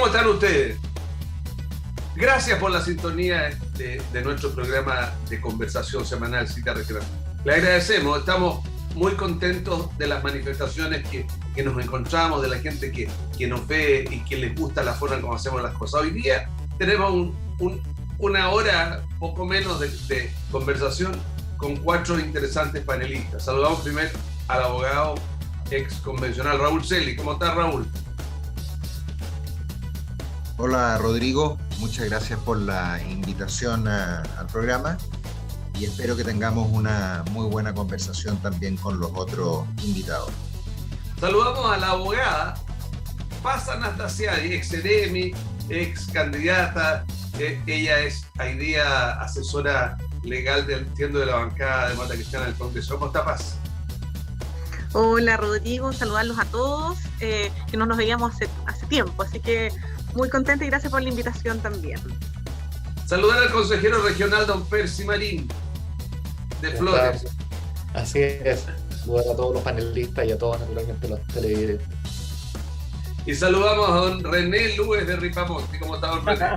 ¿Cómo están ustedes? Gracias por la sintonía de nuestro programa de conversación semanal Cita Regional. Le agradecemos, estamos muy contentos de las manifestaciones que nos encontramos, de la gente que nos ve y que les gusta la forma en cómo hacemos las cosas. Hoy día tenemos una hora, poco menos, de conversación con 4 interesantes panelistas. Saludamos primero al abogado ex convencional Raúl Celi. ¿Cómo está, Raúl? Hola Rodrigo, muchas gracias por la invitación al programa y espero que tengamos una muy buena conversación también con los otros invitados. Saludamos a la abogada Paz Anastasiadi, ex Ceremi, ex candidata. Ella es hoy día asesora legal de la bancada de Mata Cristiana del Congreso. ¿Cómo está, Paz? Hola Rodrigo, saludarlos a todos, que no nos veíamos hace tiempo, así que muy contenta y gracias por la invitación también. Saludar al consejero regional don Percy Marín, de Flores. Así es, saludar a todos los panelistas y a todos naturalmente los televidentes. Y saludamos a don René Lúez de Ripamonte. ¿Cómo está, don René?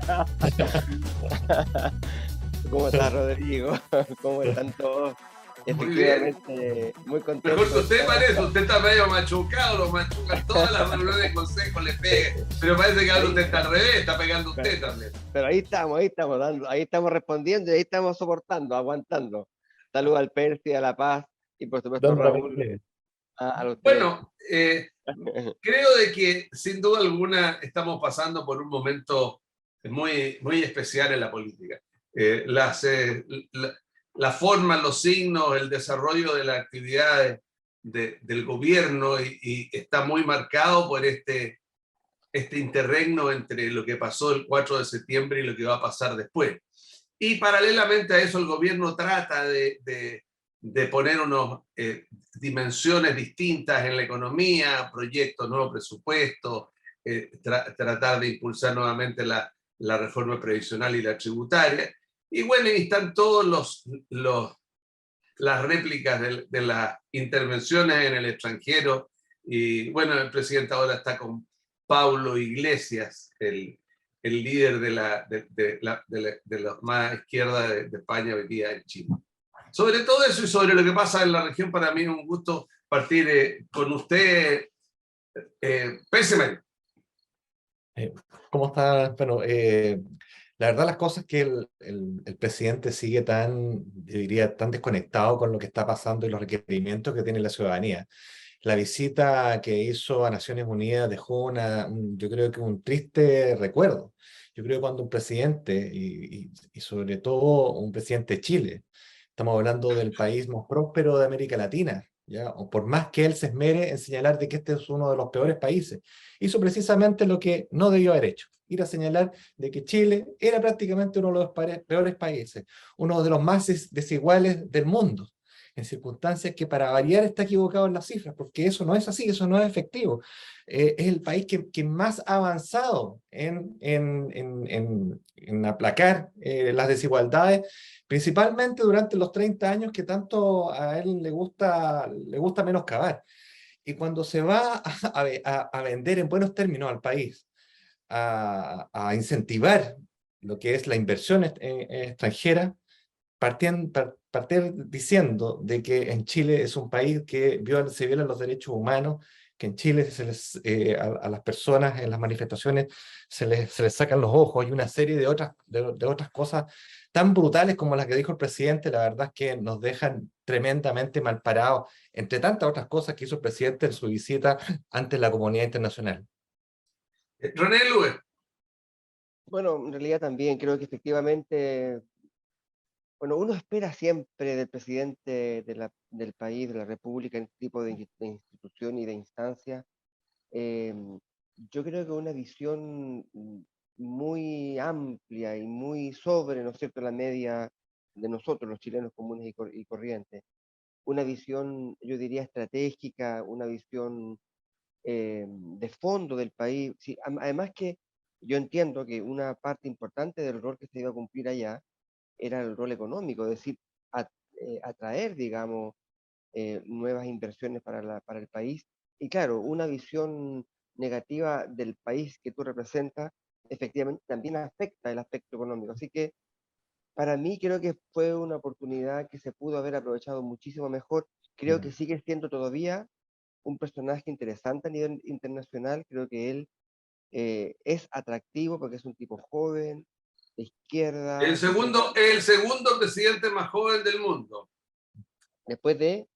¿Cómo está, Rodrigo? ¿Cómo están todos? Efectivamente, muy contento. Mejor que usted parece, usted está medio machucado, lo machucan todas las reuniones de consejo, le pega. Pero parece que ahora usted está al revés, está pegando usted también. Pero ahí estamos respondiendo y ahí estamos soportando, aguantando. Saludos al Percy, a La Paz y por supuesto Don Raúl. A los bueno, creo de que sin duda alguna estamos pasando por un momento muy, muy especial en la política. La forma, los signos, el desarrollo de las actividades del gobierno y está muy marcado por este interregno entre lo que pasó el 4 de septiembre y lo que va a pasar después. Y paralelamente a eso el gobierno trata de poner unas dimensiones distintas en la economía, proyectos, nuevos presupuestos, tratar de impulsar nuevamente la reforma previsional y la tributaria. Y bueno, y están todos las réplicas de las intervenciones en el extranjero. Y bueno, el presidente ahora está con Pablo Iglesias, el líder de la más izquierda de España hoy día en Chile. Sobre todo eso y sobre lo que pasa en la región, para mí es un gusto partir con usted, Péseme. ¿Cómo está? Bueno, la verdad las cosas es que el presidente sigue yo diría, tan desconectado con lo que está pasando y los requerimientos que tiene la ciudadanía. La visita que hizo a Naciones Unidas dejó yo creo que un triste recuerdo. Yo creo que cuando un presidente, y sobre todo un presidente de Chile, estamos hablando del país más próspero de América Latina, ¿ya? O por más que él se esmere en señalar de que este es uno de los peores países, hizo precisamente lo que no debió haber hecho, ir a señalar de que Chile era prácticamente uno de los peores países, uno de los más desiguales del mundo, en circunstancias que para variar está equivocado en las cifras, porque eso no es así, eso no es efectivo. Es el país que más ha avanzado en aplacar las desigualdades, principalmente durante los 30 años que tanto a él le gusta menoscabar. Y cuando se va a vender en buenos términos al país, a incentivar lo que es la inversión extranjera, partir diciendo de que en Chile es un país que se violan los derechos humanos, que en Chile a las personas en las manifestaciones se les sacan los ojos, y una serie de otras cosas tan brutales como las que dijo el presidente. La verdad es que nos dejan tremendamente mal parados, entre tantas otras cosas que hizo el presidente en su visita ante la comunidad internacional. René Lúez. Bueno, en realidad también creo que efectivamente, bueno, uno espera siempre del presidente del país, de la República, en este tipo de institución y de instancia. Yo creo que una visión muy amplia y muy sobre, ¿no es cierto?, la media de nosotros, los chilenos comunes y corrientes. Una visión, yo diría, estratégica, una visión de fondo del país. Sí, además que yo entiendo que una parte importante del rol que se iba a cumplir allá era el rol económico, es decir, atraer, digamos, nuevas inversiones para el país. Y claro, una visión negativa del país que tú representas, efectivamente también afecta el aspecto económico. Así que para mí creo que fue una oportunidad que se pudo haber aprovechado muchísimo mejor. Creo que sigue siendo todavía un personaje interesante a nivel internacional. Creo que él es atractivo porque es un tipo joven, de izquierda, El segundo presidente más joven del mundo, después de...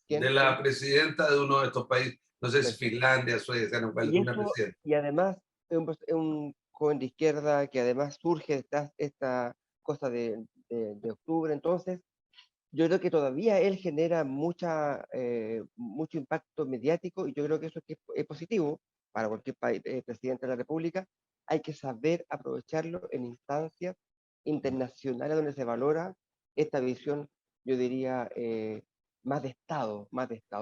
¿quién? de la presidenta de uno de estos países, no sé si Perfecto. Finlandia, Suecia, no, cuál es Y una eso, presidenta. y además es un joven de izquierda que además surge de esta cosa de octubre. Entonces, yo creo que todavía él genera mucho impacto mediático, y yo creo que eso es positivo para cualquier presidente de la República. Hay que saber aprovecharlo en instancias internacionales donde se valora esta visión, yo diría, más de Estado,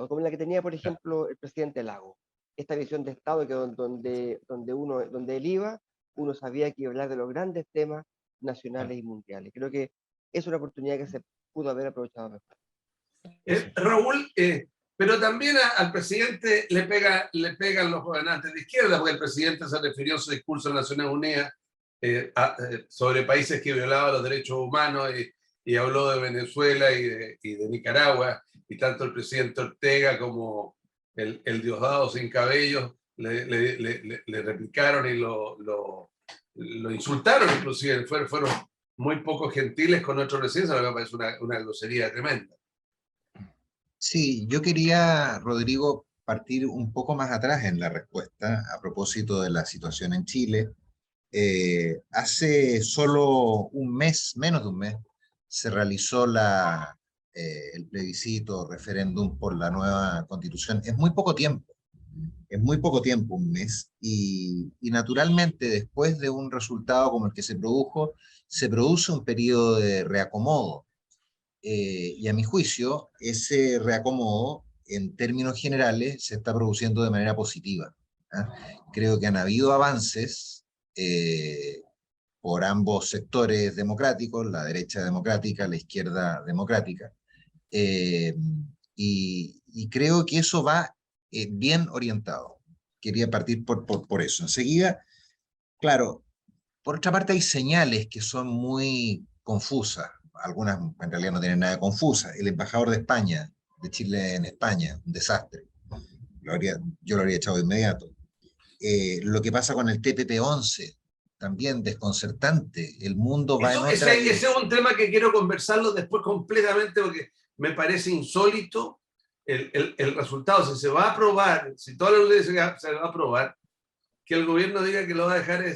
como la que tenía, por ejemplo, el presidente Lago. Esta visión de Estado que donde él iba, uno sabía que iba a hablar de los grandes temas nacionales y mundiales. Creo que es una oportunidad que se pudo haber aprovechado mejor. Raúl, pero también al presidente le pegan los gobernantes de izquierda, porque el presidente se refirió en su discurso en Naciones Unidas sobre países que violaban los derechos humanos y habló de Venezuela y de Nicaragua, y tanto el presidente Ortega como el Diosdado sin cabello le replicaron y lo insultaron, inclusive fueron muy poco gentiles con nuestro presidente, lo que me parece una grosería tremenda. Sí, yo quería, Rodrigo, partir un poco más atrás en la respuesta a propósito de la situación en Chile. Hace solo un mes, menos de un mes, se realizó el plebiscito, referéndum por la nueva constitución. Es muy poco tiempo, un mes, y naturalmente después de un resultado como el que se produce un periodo de reacomodo. Y a mi juicio, ese reacomodo, en términos generales, se está produciendo de manera positiva. ¿Ah? Creo que han habido avances por ambos sectores democráticos, la derecha democrática, la izquierda democrática, eh, y creo que eso va bien orientado. Quería partir por eso. Enseguida, claro, por otra parte hay señales que son muy confusas, algunas en realidad no tienen nada de confusa. El embajador de España, de Chile en España, un desastre. Yo lo habría echado de inmediato. Lo que pasa con el TPP-11, también desconcertante. El mundo va en otra Ese es un tema que quiero conversarlo después completamente, porque me parece insólito el resultado. Si se va a aprobar, si toda la ley se va a aprobar, que el gobierno diga que lo va a dejar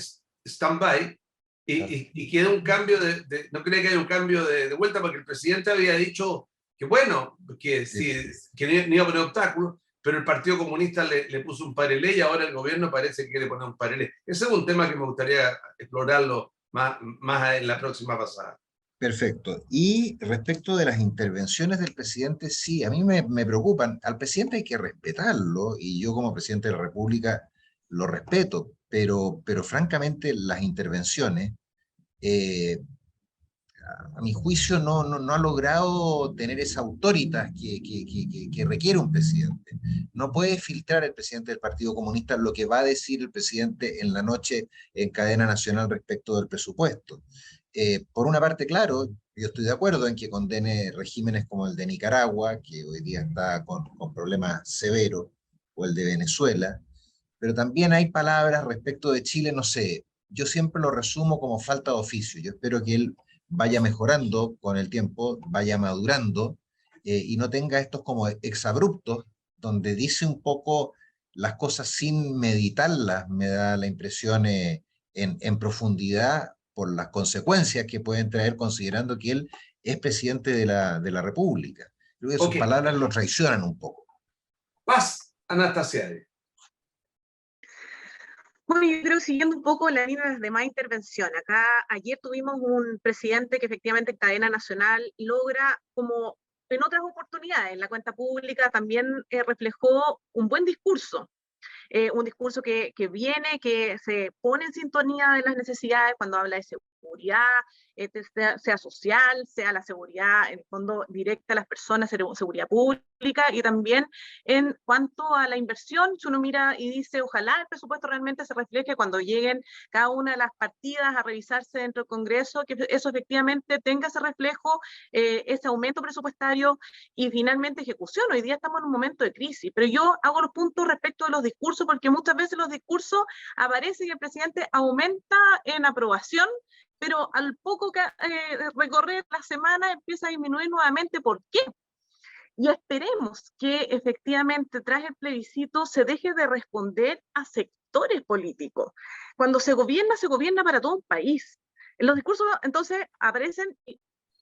stand-by y queda un cambio no cree que haya un cambio de vuelta, porque el presidente había dicho que bueno, que no iba a poner obstáculos, pero el Partido Comunista le puso un parelé y ahora el gobierno parece que quiere poner un parelé. Ese es un tema que me gustaría explorarlo más en la próxima pasada. Perfecto. Y respecto de las intervenciones del presidente, sí, a mí me preocupan. Al presidente hay que respetarlo, y yo como presidente de la República lo respeto, pero francamente las intervenciones, a mi juicio, no ha logrado tener esa autoridad que requiere un presidente. No puede filtrar el presidente del Partido Comunista lo que va a decir el presidente en la noche en cadena nacional respecto del presupuesto. Por una parte, claro, yo estoy de acuerdo en que condene regímenes como el de Nicaragua, que hoy día está con problemas severos, o el de Venezuela, pero también hay palabras respecto de Chile, no sé, yo siempre lo resumo como falta de oficio. Yo espero que él vaya mejorando con el tiempo, vaya madurando, y no tenga estos como exabruptos, donde dice un poco las cosas sin meditarlas, me da la impresión en profundidad por las consecuencias que pueden traer, considerando que él es presidente de la República. Creo que sus palabras lo traicionan un poco. Paz, Anastasiade. Bueno, yo creo que siguiendo un poco la línea de más intervención. Acá ayer tuvimos un presidente que efectivamente en cadena nacional logra, como en otras oportunidades, en la cuenta pública también reflejó un buen discurso. Un discurso que viene, que se pone en sintonía de las necesidades cuando habla de seguridad, sea social, sea la seguridad, en el fondo, directa a las personas, seguridad pública, y también en cuanto a la inversión, si uno mira y dice, ojalá el presupuesto realmente se refleje cuando lleguen cada una de las partidas a revisarse dentro del Congreso, que eso efectivamente tenga ese reflejo, ese aumento presupuestario y finalmente ejecución. Hoy día estamos en un momento de crisis, pero yo hago los puntos respecto de los discursos, porque muchas veces los discursos aparece y el presidente aumenta en aprobación, pero al poco que recorrer la semana empieza a disminuir nuevamente. ¿Por qué? Y esperemos que efectivamente tras el plebiscito se deje de responder a sectores políticos. Cuando se gobierna para todo un país. Los discursos entonces aparecen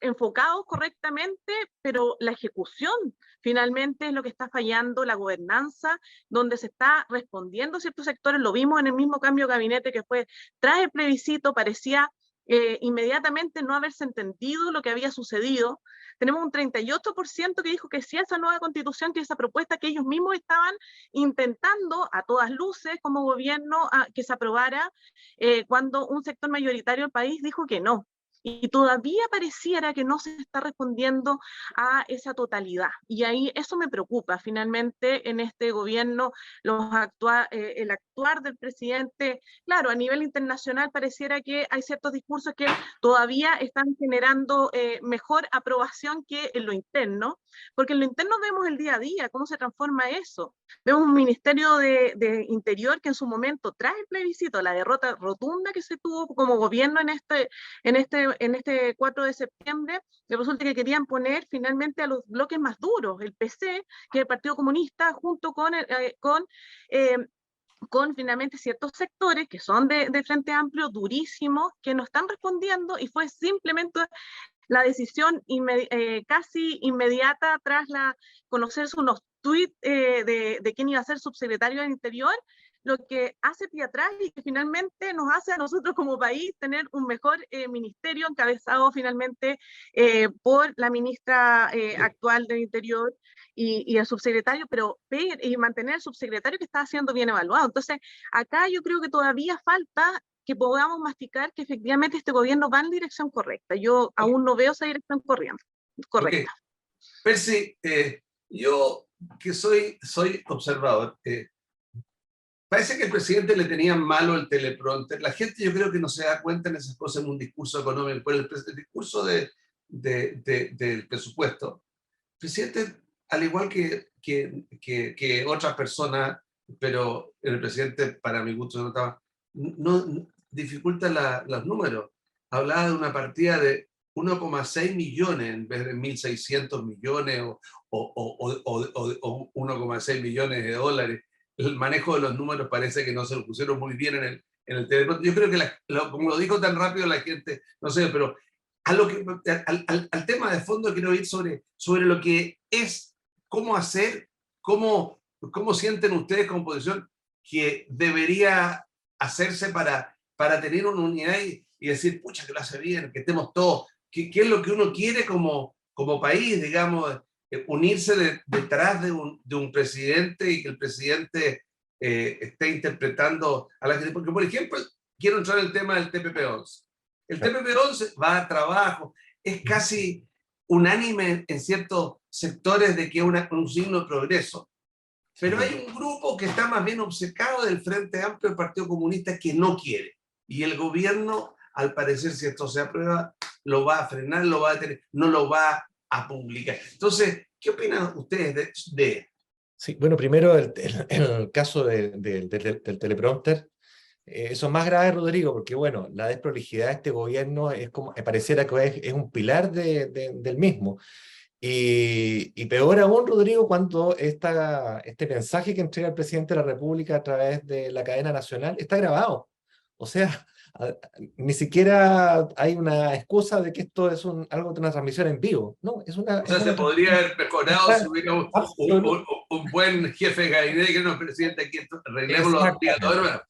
enfocados correctamente, pero la ejecución finalmente es lo que está fallando, la gobernanza, donde se está respondiendo a ciertos sectores. Lo vimos en el mismo cambio de gabinete que fue tras el plebiscito, parecía inmediatamente no haberse entendido lo que había sucedido. Tenemos un 38% que dijo que sí a esa nueva constitución, que esa propuesta que ellos mismos estaban intentando a todas luces como gobierno que se aprobara, cuando un sector mayoritario del país dijo que no. Y todavía pareciera que no se está respondiendo a esa totalidad. Y ahí eso me preocupa. Finalmente, en este gobierno, el actuar del presidente, claro, a nivel internacional pareciera que hay ciertos discursos que todavía están generando mejor aprobación que en lo interno, porque en lo interno vemos el día a día, cómo se transforma eso. Vemos un Ministerio de Interior que en su momento, tras el plebiscito, la derrota rotunda que se tuvo como gobierno en este 4 de septiembre, que resulta que querían poner finalmente a los bloques más duros, el PC, que es el Partido Comunista, junto con finalmente ciertos sectores que son de Frente Amplio, durísimos, que no están respondiendo, y fue simplemente la decisión casi inmediata tras conocerse unos tweets de quién iba a ser subsecretario del Interior, lo que hace pie atrás y que finalmente nos hace a nosotros como país tener un mejor ministerio encabezado finalmente por la ministra actual del Interior y el subsecretario, y mantener el subsecretario que está siendo bien evaluado. Entonces, acá yo creo que todavía falta que podamos masticar que efectivamente este gobierno va en la dirección correcta. Yo aún no veo esa dirección correcta. Okay. Percy, yo que soy observador, parece que el presidente le tenía malo el teleprompter. La gente yo creo que no se da cuenta en esas cosas en un discurso económico. El discurso del presupuesto, el presidente, al igual que otras personas, pero el presidente, para mi gusto, no dificulta los números. Hablaba de una partida de 1,6 millones en vez de 1.600 millones o 1,6 millones de dólares. El manejo de los números parece que no se lo pusieron muy bien en el teleprompter. Yo creo que, como lo dijo tan rápido la gente, no sé, pero al tema de fondo quiero ir sobre lo que es, cómo hacer, cómo sienten ustedes como oposición que debería hacerse para tener una unidad y decir, pucha, que lo hace bien, que estemos todos. ¿Qué es lo que uno quiere como país, digamos, unirse detrás de un presidente y que el presidente esté interpretando a la gente? Porque, por ejemplo, quiero entrar en el tema del TPP-11. El TPP-11 va a trabajo, es casi unánime en ciertos sectores de que es un signo de progreso. Pero hay un grupo que está más bien obcecado del Frente Amplio del Partido Comunista que no quiere. Y el gobierno, al parecer, si esto se aprueba, lo va a frenar, lo va a detener, no lo va a publicar. Entonces, ¿qué opinan ustedes de? Sí, bueno, primero el caso del teleprompter. Eso es más grave, Rodrigo, porque bueno, la desprolijidad de este gobierno es como, pareciera que es un pilar del mismo. Y peor aún, Rodrigo, cuando este mensaje que entrega el presidente de la República a través de la cadena nacional está grabado. O sea, ni siquiera hay una excusa de que esto es algo de una transmisión en vivo. No, o sea, se podría haber mejorado si hubiera un buen jefe de gabinete que no es presidente aquí, arreglemos los días de nuevo.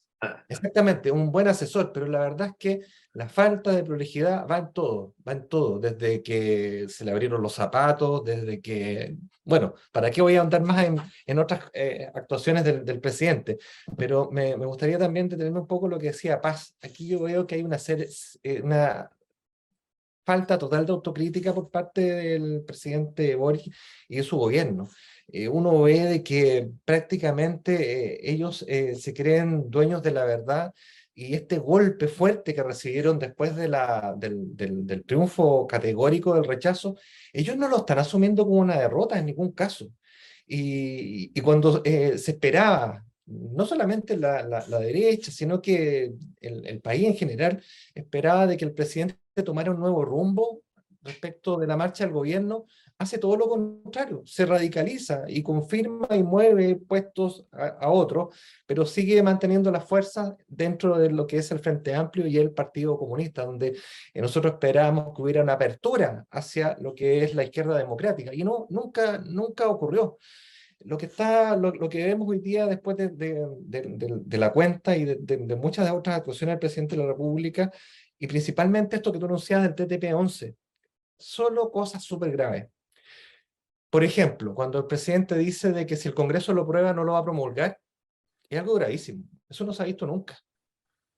Exactamente, un buen asesor, pero la verdad es que la falta de prolijidad va en todo, desde que se le abrieron los zapatos, desde que, bueno, ¿para qué voy a andar más en otras actuaciones del presidente? Pero me gustaría también detenerme un poco lo que decía Paz. Aquí yo veo que hay una falta total de autocrítica por parte del presidente Boric y de su gobierno. Uno ve de que prácticamente ellos se creen dueños de la verdad, y este golpe fuerte que recibieron después de del triunfo categórico del rechazo, ellos no lo están asumiendo como una derrota en ningún caso. Y cuando se esperaba, no solamente la derecha, sino que el país en general esperaba de que el presidente tomara un nuevo rumbo respecto de la marcha del gobierno, hace todo lo contrario, se radicaliza y confirma y mueve puestos a otros, pero sigue manteniendo las fuerzas dentro de lo que es el Frente Amplio y el Partido Comunista, donde nosotros esperábamos que hubiera una apertura hacia lo que es la izquierda democrática, y no, nunca ocurrió. Lo que vemos hoy día después de la cuenta y de muchas otras actuaciones del presidente de la República, y principalmente esto que tú anunciabas del TTP-11, solo cosas súper graves. Por ejemplo, cuando el presidente dice de que si el Congreso lo aprueba no lo va a promulgar, es algo gravísimo. Eso no se ha visto nunca.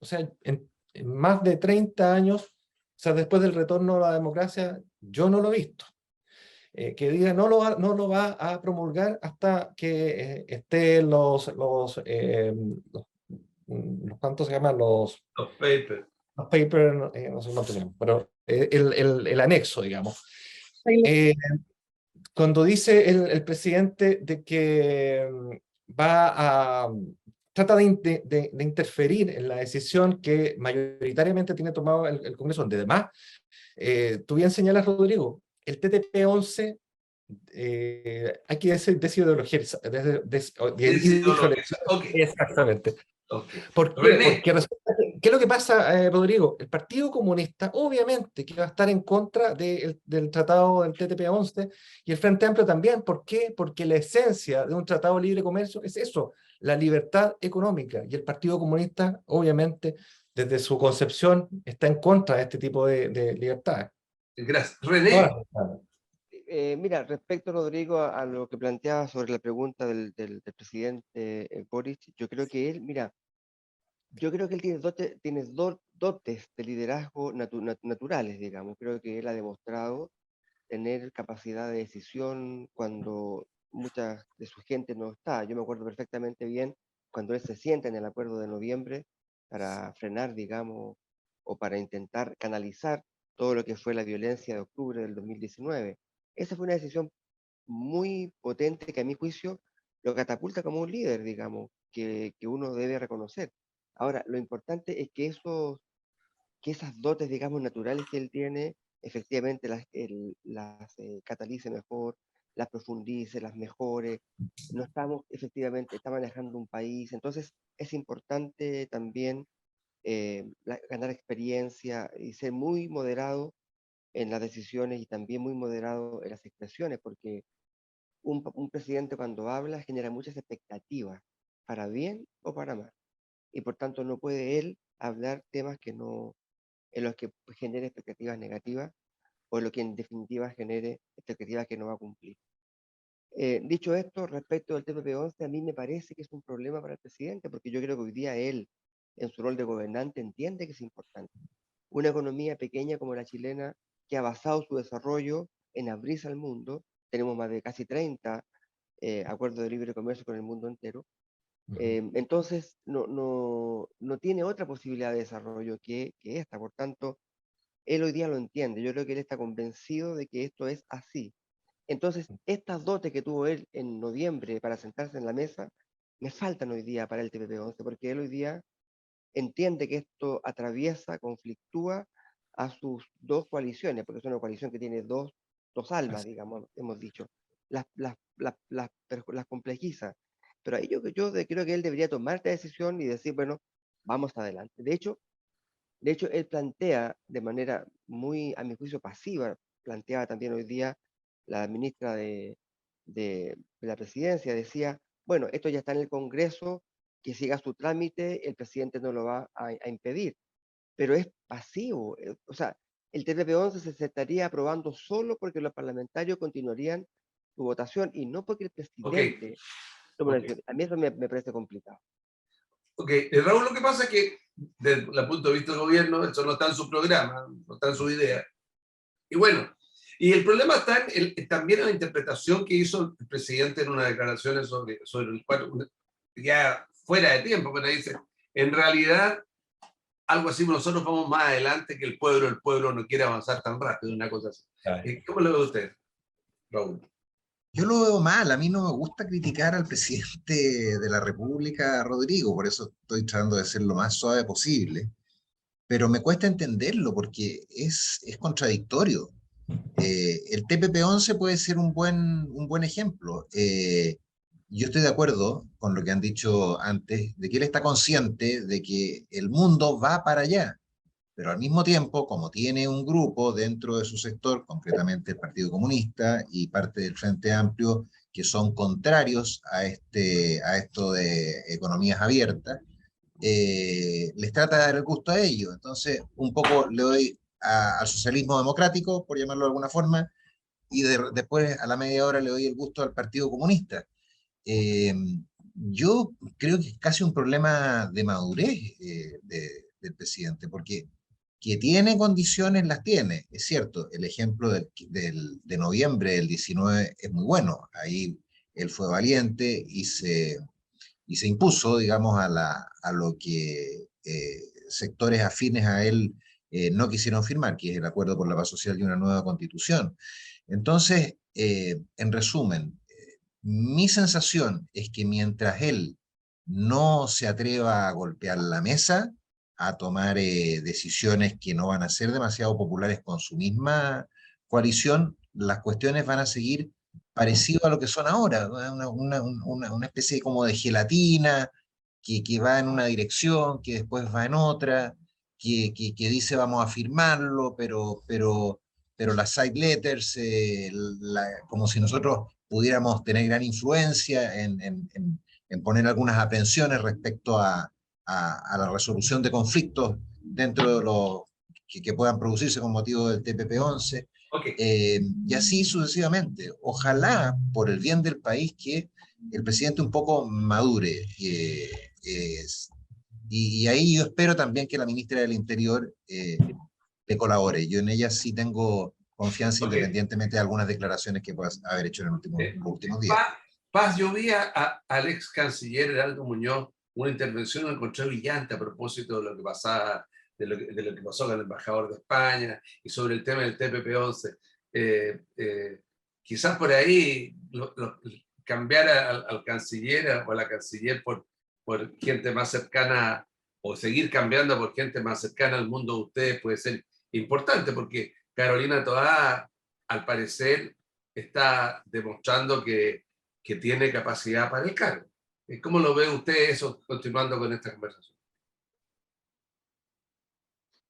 O sea, en más de 30 años, o sea, después del retorno a la democracia, yo no lo he visto. Que diga no lo va a promulgar hasta que estén ¿cuántos se llaman? Los papers. Los papers, no sé cuántos se llaman, pero el anexo, digamos. Cuando dice el presidente de que trata de interferir en la decisión que mayoritariamente tiene tomado el Congreso, donde además, tú bien señalas, Rodrigo, el TTP-11 hay que decir desideologizar. Okay. Exactamente. Okay. ¿Por qué? René. Porque resulta ¿qué es lo que pasa, Rodrigo? El Partido Comunista obviamente que va a estar en contra del tratado del TTP-11, y el Frente Amplio también. ¿Por qué? Porque la esencia de un tratado de libre comercio es eso, la libertad económica, y el Partido Comunista obviamente desde su concepción está en contra de este tipo de libertades. Gracias. René. Mira, respecto, Rodrigo, a lo que planteaba sobre la pregunta del presidente Boric, yo creo que él, mira, yo creo que él tiene dotes de liderazgo naturales, digamos. Creo que él ha demostrado tener capacidad de decisión cuando mucha de su gente no está. Yo me acuerdo perfectamente bien cuando él se sienta en el acuerdo de noviembre para frenar, digamos, o para intentar canalizar todo lo que fue la violencia de octubre del 2019. Esa fue una decisión muy potente que a mi juicio lo catapulta como un líder, digamos, que uno debe reconocer. Ahora, lo importante es que esas dotes, digamos, naturales que él tiene, efectivamente las catalice mejor, las profundice, las mejore. No estamos, efectivamente, está manejando un país, entonces es importante también ganar experiencia y ser muy moderado en las decisiones y también muy moderado en las expresiones, porque un presidente cuando habla genera muchas expectativas, para bien o para mal, y por tanto no puede él hablar temas en los que genere expectativas negativas, o en lo que en definitiva genere expectativas que no va a cumplir. Dicho esto, respecto del TPP-11, a mí me parece que es un problema para el presidente, porque yo creo que hoy día él, en su rol de gobernante, entiende que es importante. Una economía pequeña como la chilena, que ha basado su desarrollo en abrirse al mundo, tenemos más de casi 30 acuerdos de libre comercio con el mundo entero, entonces no tiene otra posibilidad de desarrollo que esta. Por tanto, él hoy día lo entiende. Yo creo que él está convencido de que esto es así. Entonces, estas dotes que tuvo él en noviembre para sentarse en la mesa, me faltan hoy día para el TPP-11, porque él hoy día entiende que esto atraviesa, conflictúa a sus dos coaliciones, porque es una coalición que tiene dos almas, digamos, hemos dicho. Las complejiza. Pero ahí yo creo que él debería tomar esta decisión y decir, bueno, vamos adelante. De hecho, él plantea de manera muy, a mi juicio, pasiva, planteaba también hoy día la ministra de la presidencia, decía, bueno, esto ya está en el Congreso, que siga su trámite, el presidente no lo va a impedir, pero es pasivo. O sea, el TPP-11 se estaría aprobando solo porque los parlamentarios continuarían su votación y no porque el presidente tome una decisión. A mí eso me parece complicado. Ok, Raúl, lo que pasa es que desde el punto de vista del gobierno, eso no está en su programa, no está en su idea. Y bueno, y el problema está también en la interpretación que hizo el presidente en unas declaraciones sobre el 4, ya fuera de tiempo, pero dice, en realidad, algo así, nosotros vamos más adelante que el pueblo no quiere avanzar tan rápido, una cosa así. ¿Cómo lo ve usted, Raúl? Yo lo veo mal, a mí no me gusta criticar al presidente de la República, Rodrigo, por eso estoy tratando de ser lo más suave posible, pero me cuesta entenderlo porque es contradictorio. El TPP-11 puede ser un buen ejemplo. Yo estoy de acuerdo con lo que han dicho antes, de que él está consciente de que el mundo va para allá, pero al mismo tiempo, como tiene un grupo dentro de su sector, concretamente el Partido Comunista y parte del Frente Amplio, que son contrarios a esto de economías abiertas, les trata de dar el gusto a ellos. Entonces, un poco le doy al socialismo democrático, por llamarlo de alguna forma, y después a la media hora le doy el gusto al Partido Comunista. Eh, yo creo que es casi un problema de madurez del presidente, porque que tiene condiciones, las tiene, es cierto. El ejemplo de noviembre del 19 es muy bueno. Ahí él fue valiente y se impuso, digamos, a lo que sectores afines a él no quisieron firmar, que es el acuerdo por la paz social y una nueva constitución. Entonces, en resumen, mi sensación es que mientras él no se atreva a golpear la mesa, a tomar decisiones que no van a ser demasiado populares con su misma coalición, las cuestiones van a seguir parecido a lo que son ahora, una especie como de gelatina que va en una dirección, que después va en otra, que dice vamos a firmarlo, pero las side letters, como si nosotros pudiéramos tener gran influencia en poner algunas aprensiones respecto a la resolución de conflictos dentro de los que puedan producirse con motivo del TPP-11. Okay. Y así sucesivamente. Ojalá, por el bien del país, que el presidente un poco madure. Y ahí yo espero también que la ministra del Interior le colabore. Yo en ella sí tengo confianza, Okay. independientemente de algunas declaraciones que puedas haber hecho en los últimos días. Paz, yo vi al ex canciller Heraldo Muñoz una intervención, lo encontré brillante a propósito de lo que pasaba, de lo que pasó con el embajador de España y sobre el tema del TPP-11. Quizás por ahí cambiar al canciller o a la canciller por gente más cercana, o seguir cambiando por gente más cercana al mundo de ustedes puede ser importante, porque Carolina Toá, al parecer, está demostrando que tiene capacidad para el cargo. ¿Cómo lo ve usted eso, continuando con esta conversación?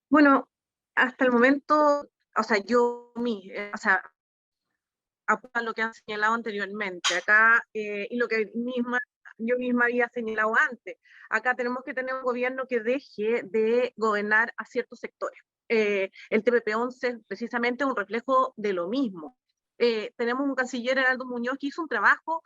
Bueno, hasta el momento, o sea, a lo que han señalado anteriormente, acá, y lo que yo misma había señalado antes, acá tenemos que tener un gobierno que deje de gobernar a ciertos sectores. El TPP-11 es precisamente un reflejo de lo mismo. Tenemos un canciller, Heraldo Muñoz, que hizo un trabajo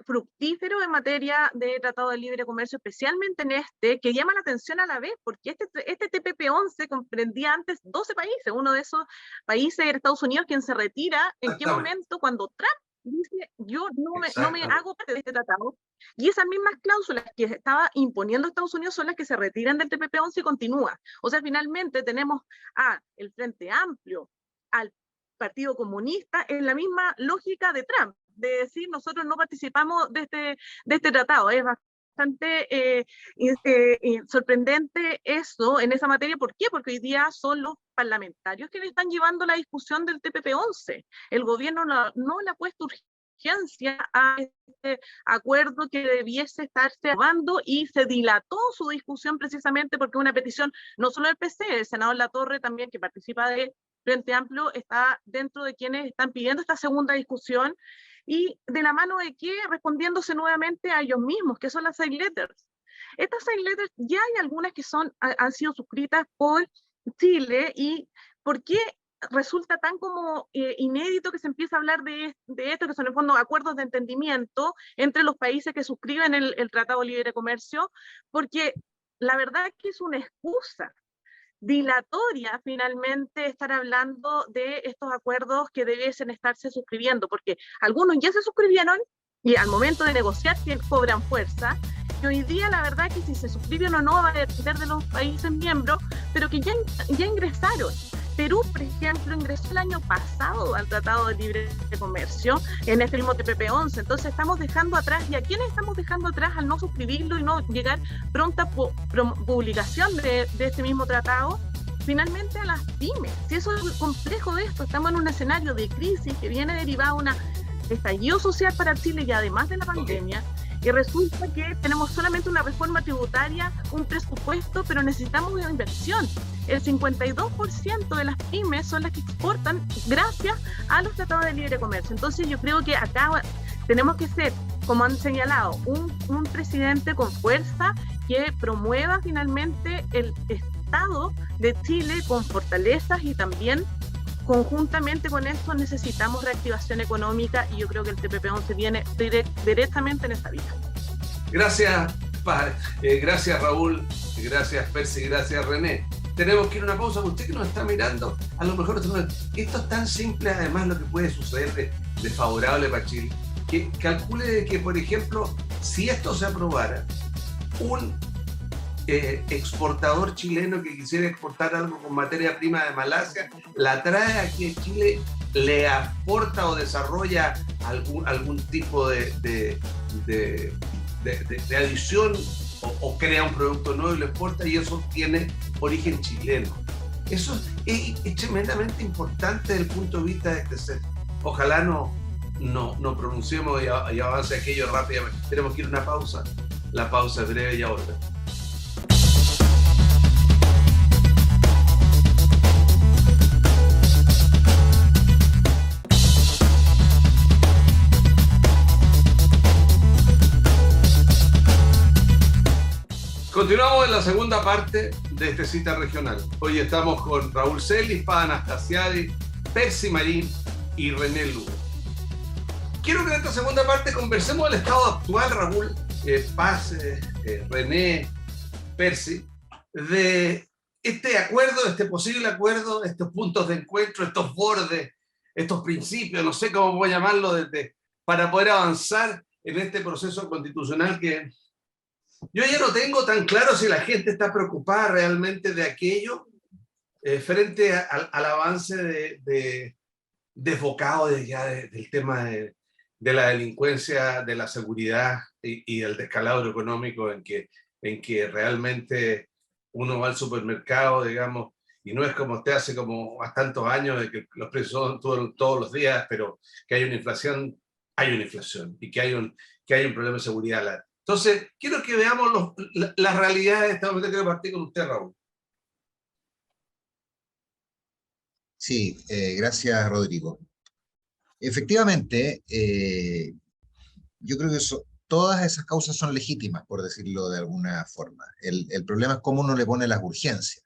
fructífero en materia de tratado de libre comercio, especialmente en que llama la atención a la vez, porque este TPP-11 comprendía antes 12 países, uno de esos países era Estados Unidos, quien se retira, ¿en qué momento? Cuando Trump dice, yo no me hago parte de este tratado, y esas mismas cláusulas que estaba imponiendo Estados Unidos son las que se retiran del TPP-11 y continúa. O sea, finalmente tenemos el Frente Amplio, al Partido Comunista, en la misma lógica de Trump, de decir nosotros no participamos de este tratado. Es bastante sorprendente eso en esa materia. ¿Por qué? Porque hoy día son los parlamentarios que le están llevando la discusión del TPP-11. El gobierno no le ha puesto urgencia a este acuerdo que debiese estarse aprobando, y se dilató su discusión precisamente porque una petición no solo del PC, el senador Latorre también, que participa de Frente Amplio, está dentro de quienes están pidiendo esta segunda discusión, y de la mano de qué, respondiéndose nuevamente a ellos mismos, que son las side letters. Estas side letters ya hay algunas que han sido suscritas por Chile, y ¿por qué resulta tan como inédito que se empieza a hablar de esto, que son en el fondo acuerdos de entendimiento entre los países que suscriben el Tratado de Libre Comercio? Porque la verdad es que es una excusa. dilatoria finalmente estar hablando de estos acuerdos que debiesen estarse suscribiendo, porque algunos ya se suscribieron y al momento de negociar cobran fuerza, y hoy día la verdad que si se suscriben o no va a depender de los países miembros, pero que ya ingresaron. Perú, por ejemplo, ingresó el año pasado al Tratado de Libre Comercio en este mismo TPP-11, entonces estamos dejando atrás, ¿y a quiénes estamos dejando atrás al no suscribirlo y no llegar pronta publicación de este mismo tratado? Finalmente a las pymes, si eso es lo complejo de esto, estamos en un escenario de crisis que viene derivado de un estallido social para Chile y además de la pandemia, y resulta que tenemos solamente una reforma tributaria, un presupuesto, pero necesitamos una inversión. El 52% de las pymes son las que exportan gracias a los tratados de libre comercio. Entonces yo creo que acá tenemos que ser, como han señalado, un presidente con fuerza que promueva finalmente el Estado de Chile con fortalezas, y también conjuntamente con esto necesitamos reactivación económica, y yo creo que el TPP-11 viene directamente en esa vía. Gracias, gracias Raúl, gracias Percy, gracias René. Tenemos que ir a una pausa. Usted que nos está mirando, a lo mejor esto es tan simple, además, lo que puede suceder de favorable para Chile, que calcule que, por ejemplo, si esto se aprobara, un exportador chileno que quisiera exportar algo con materia prima de Malasia, la trae aquí a Chile, le aporta o desarrolla algún tipo de adición o crea un producto nuevo y lo exporta, y eso tiene origen chileno. Eso es tremendamente importante desde el punto de vista de crecer. Ojalá no pronunciemos y avance aquello rápidamente. Tenemos que ir a una pausa. La pausa es breve y ahora. Continuamos en la segunda parte de este Cita Regional. Hoy estamos con Raúl Celis, Paz Anastasiadi, Percy Marín y René Lugo. Quiero que en esta segunda parte conversemos del estado actual, Raúl, Paz, René, Percy, de este acuerdo, este posible acuerdo, estos puntos de encuentro, estos bordes, estos principios, no sé cómo voy a llamarlo, para poder avanzar en este proceso constitucional que yo ya no tengo tan claro si la gente está preocupada realmente de aquello frente al avance desbocado del tema de la delincuencia, de la seguridad y el descalabro económico en que realmente uno va al supermercado, digamos, y no es como usted hace como tantos años de que los precios son todos los días, pero que hay una inflación, y que hay un problema de seguridad. Entonces, quiero que veamos las realidades de este momento. Quiero partir con usted, Raúl. Sí, gracias, Rodrigo. Efectivamente, yo creo que todas esas causas son legítimas, por decirlo de alguna forma. El problema es cómo uno le pone las urgencias.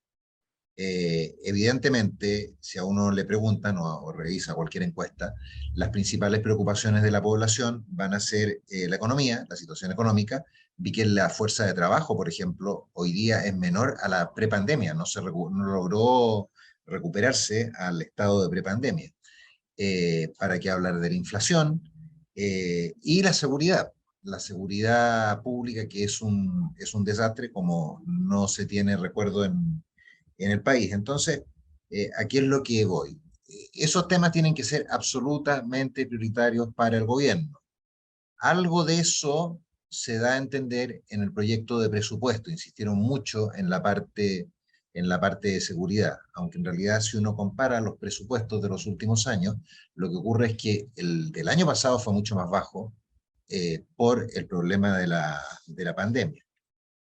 Evidentemente, si a uno le preguntan o revisa cualquier encuesta, las principales preocupaciones de la población van a ser la economía, la situación económica. Vi que la fuerza de trabajo, por ejemplo, hoy día es menor a la prepandemia, no logró recuperarse al estado de prepandemia. ¿Para qué hablar de la inflación? Y la seguridad pública, que es un desastre como no se tiene recuerdo en el país. Entonces, aquí es lo que voy. Esos temas tienen que ser absolutamente prioritarios para el gobierno. Algo de eso se da a entender en el proyecto de presupuesto. Insistieron mucho en la parte de seguridad, aunque en realidad si uno compara los presupuestos de los últimos años, lo que ocurre es que el del año pasado fue mucho más bajo por el problema de la pandemia.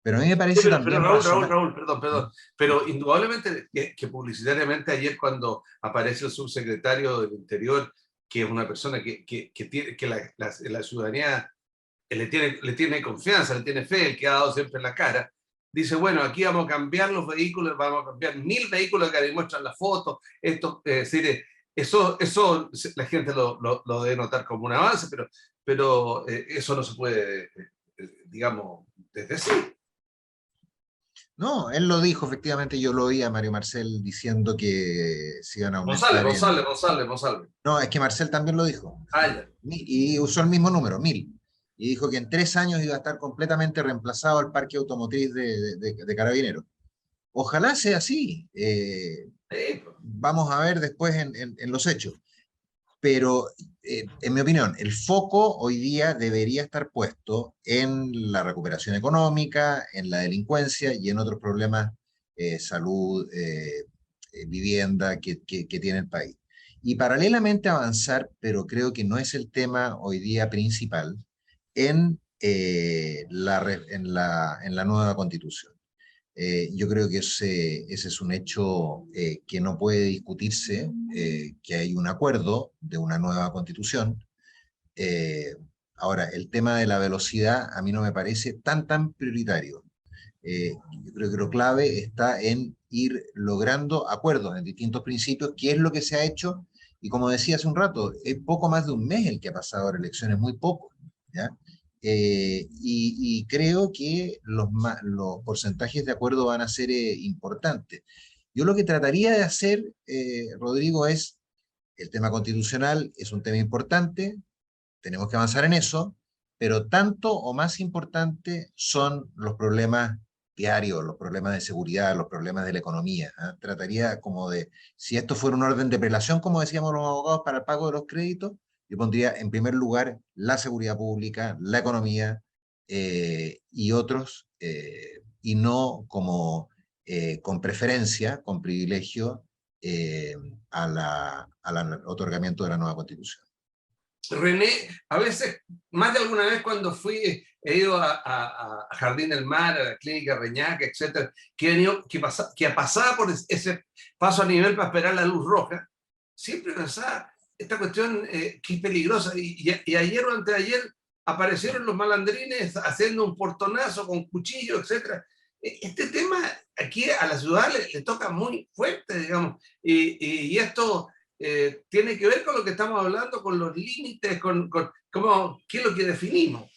Pero a mí me parece también... Pero Raúl, perdón. Pero indudablemente que publicitariamente ayer cuando aparece el subsecretario del Interior, que es una persona que la ciudadanía le tiene confianza, le tiene fe, el que ha dado siempre en la cara, dice, bueno, aquí vamos a cambiar los vehículos, vamos a cambiar 1000 vehículos que demuestran la foto. Esto, es decir, eso la gente lo debe notar como un avance, pero eso no se puede, digamos, decir. No, él lo dijo, efectivamente, yo lo oí a Mario Marcel diciendo que se iban a aumentar Monsalve. No, es que Marcel también lo dijo. Ah, ya. Y usó el mismo número, 1000. Y dijo que en 3 años iba a estar completamente reemplazado el parque automotriz de Carabineros. Ojalá sea así. Sí, Vamos a ver después en los hechos. Pero, en mi opinión, el foco hoy día debería estar puesto en la recuperación económica, en la delincuencia y en otros problemas, salud, vivienda que tiene el país. Y paralelamente avanzar, pero creo que no es el tema hoy día principal, en la nueva constitución. Yo creo que ese es un hecho, que no puede discutirse, que hay un acuerdo de una nueva constitución. Eh, Ahora, el tema de la velocidad a mí no me parece tan prioritario. Yo creo que lo clave está en ir logrando acuerdos en distintos principios, que es lo que se ha hecho, y como decía hace un rato, es poco más de un mes el que ha pasado ahora elecciones, muy poco, ¿ya? Y creo que los porcentajes de acuerdo van a ser, importantes. Yo lo que trataría de hacer, Rodrigo, es el tema constitucional, es un tema importante, tenemos que avanzar en eso, pero tanto o más importante son los problemas diarios, los problemas de seguridad, los problemas de la economía. ¿Ah? Trataría como de, si esto fuera un orden de prelación, como decíamos los abogados, para el pago de los créditos, yo pondría en primer lugar la seguridad pública, la economía, y otros, y no como, con preferencia, con privilegio, al otorgamiento de la nueva constitución. René, a veces, más de alguna vez cuando he ido a Jardín del Mar, a la Clínica Reñaca, etcétera, que pasaba por ese paso a nivel para esperar la luz roja, siempre pensaba, esta cuestión, que es peligrosa, y ayer o anteayer aparecieron los malandrines haciendo un portonazo con cuchillo, etcétera. Este tema aquí a la ciudad le toca muy fuerte, digamos, y esto tiene que ver con lo que estamos hablando, con los límites, qué es lo que definimos.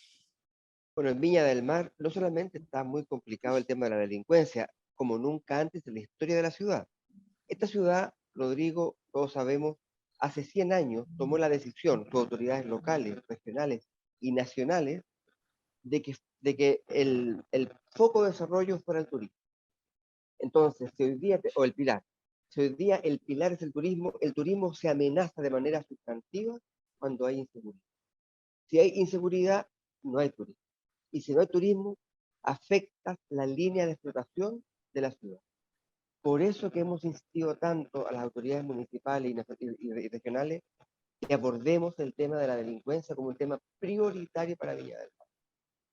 Bueno, en Viña del Mar no solamente está muy complicado el tema de la delincuencia, como nunca antes en la historia de la ciudad. Esta ciudad, Rodrigo, todos sabemos, hace 100 años tomó la decisión, sus autoridades locales, regionales y nacionales, de que el foco de desarrollo fuera el turismo. Entonces, si hoy día, o el pilar, si hoy día el pilar es el turismo se amenaza de manera sustantiva cuando hay inseguridad. Si hay inseguridad, no hay turismo. Y si no hay turismo, afecta la línea de explotación de la ciudad. Por eso que hemos insistido tanto a las autoridades municipales y regionales que abordemos el tema de la delincuencia como un tema prioritario para Viña del Mar.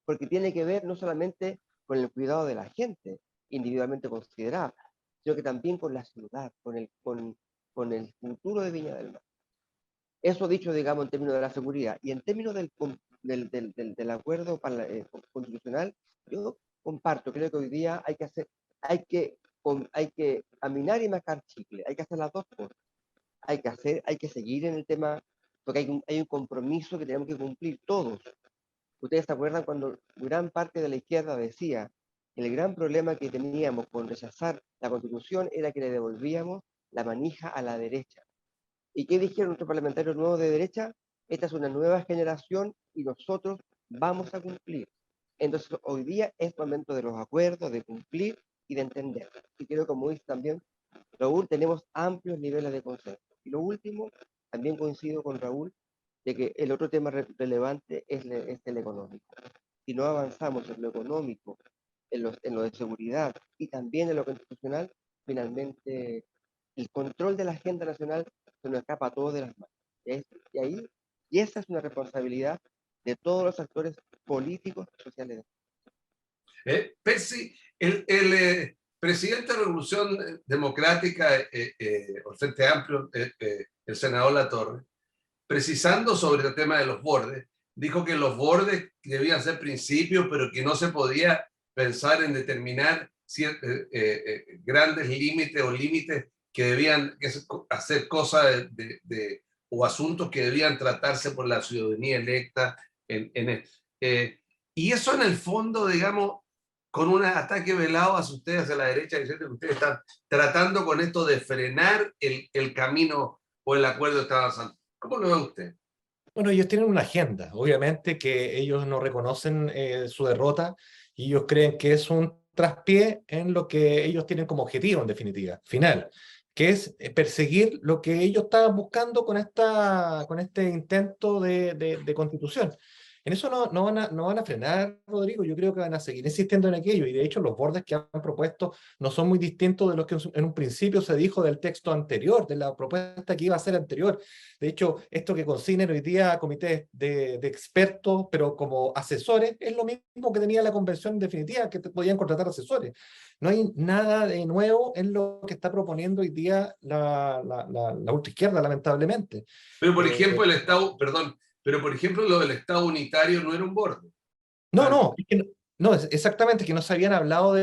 Porque tiene que ver no solamente con el cuidado de la gente, individualmente considerada, sino que también con la ciudad, con el futuro de Viña del Mar. Eso dicho, digamos, en términos de la seguridad. Y en términos del acuerdo constitucional, yo comparto, creo que hoy día hay que caminar y mascar chicle, hay que hacer las dos cosas. Hay que seguir en el tema, porque hay un compromiso que tenemos que cumplir todos. Ustedes se acuerdan cuando gran parte de la izquierda decía que el gran problema que teníamos con rechazar la Constitución era que le devolvíamos la manija a la derecha. ¿Y qué dijeron nuestros parlamentarios nuevos de derecha? Esta es una nueva generación y nosotros vamos a cumplir. Entonces, hoy día es momento de los acuerdos, de cumplir y de entender. Y creo, como dice también Raúl, tenemos amplios niveles de consenso. Y lo último, también coincido con Raúl, de que el otro tema relevante es el económico. Si no avanzamos en lo económico, en lo de seguridad y también en lo constitucional, finalmente el control de la agenda nacional se nos escapa a todos de las manos. Y esa es una responsabilidad de todos los actores políticos y sociales. Percy, el presidente de la Revolución Democrática, o Frente Amplio, el senador Latorre, precisando sobre el tema de los bordes, dijo que los bordes debían ser principios, pero que no se podía pensar en determinar grandes límites o límites que debían hacer cosas o asuntos que debían tratarse por la ciudadanía electa. Y eso en el fondo, digamos, con un ataque velado hacia ustedes, hacia la derecha, diciendo que ustedes están tratando con esto de frenar el camino o el acuerdo que está avanzando. ¿Cómo lo ve usted? Bueno, ellos tienen una agenda, obviamente que ellos no reconocen su derrota y ellos creen que es un traspié en lo que ellos tienen como objetivo, en definitiva, final, que es perseguir lo que ellos estaban buscando con este intento de constitución. En eso no van a frenar, Rodrigo. Yo creo que van a seguir insistiendo en aquello, y de hecho los bordes que han propuesto no son muy distintos de los que en un principio se dijo del texto anterior, de la propuesta que iba a ser anterior. De hecho, esto que consignan hoy día comités de expertos, pero como asesores, es lo mismo que tenía la convención definitiva, que podían contratar asesores. No hay nada de nuevo en lo que está proponiendo hoy día la ultraizquierda, lamentablemente. Pero por ejemplo, el Estado, perdón, pero por ejemplo lo del Estado unitario no era un borde. No, es que no, exactamente, que no se habían hablado